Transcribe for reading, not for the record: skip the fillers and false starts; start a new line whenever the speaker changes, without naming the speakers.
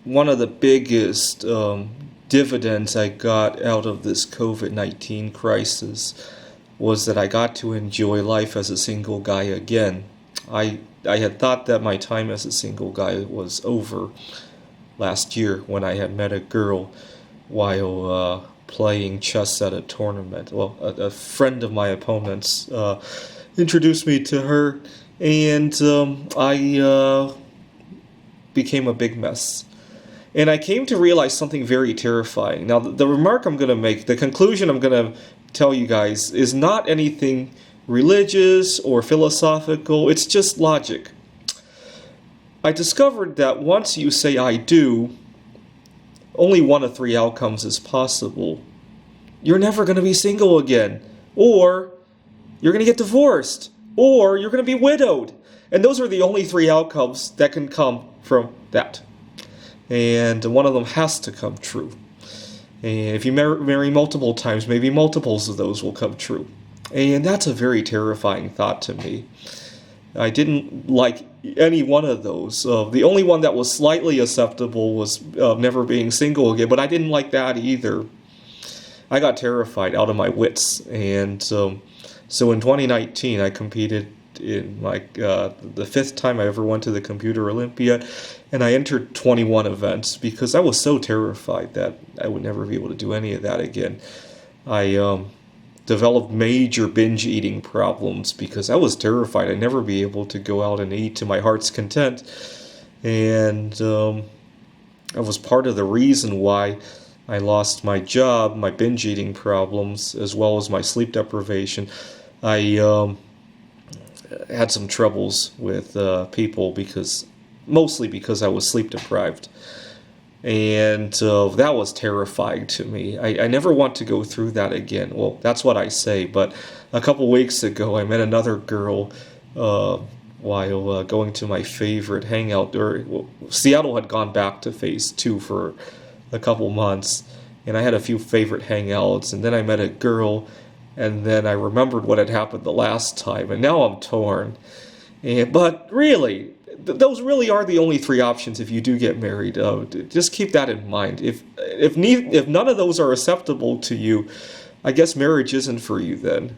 one of the biggest dividends I got out of this COVID-19 crisis was that I got to enjoy life as a single guy again. I had thought that my time as a single guy was over last year when I had met a girl while playing chess at a tournament. Well, a friend of my opponent's introduced me to her, and I became a big mess. And I came to realize something very terrifying. Now, the remark I'm going to make, the conclusion I'm going to tell you guys, is not anything religious or philosophical, it's just logic. I discovered that once you say I do, only one of three outcomes is possible. You're never going to be single again, or you're going to get divorced, or you're going to be widowed. And those are the only three outcomes that can come from that. And one of them has to come true. And if you marry multiple times, maybe multiples of those will come true. And that's a very terrifying thought to me. I didn't like any one of those. The only one that was slightly acceptable was never being single again, but I didn't like that either. I got terrified out of my wits. And so in 2019, I competed in the fifth time I ever went to the Computer Olympiad, and I entered 21 events because I was so terrified that I would never be able to do any of that again. I developed major binge eating problems because I was terrified I'd never be able to go out and eat to my heart's content, and that was part of the reason why I lost my job, my binge eating problems, as well as my sleep deprivation. I had some troubles with people mostly because I was sleep deprived. And that was terrifying to me. I never want to go through that again. Well, that's what I say. But a couple weeks ago, I met another girl while going to my favorite hangout. Seattle had gone back to phase 2 for a couple months, and I had a few favorite hangouts. And then I met a girl, and then I remembered what had happened the last time, and now I'm torn. But really, those really are the only three options if you do get married. Just keep that in mind. If none of those are acceptable to you, I guess marriage isn't for you then.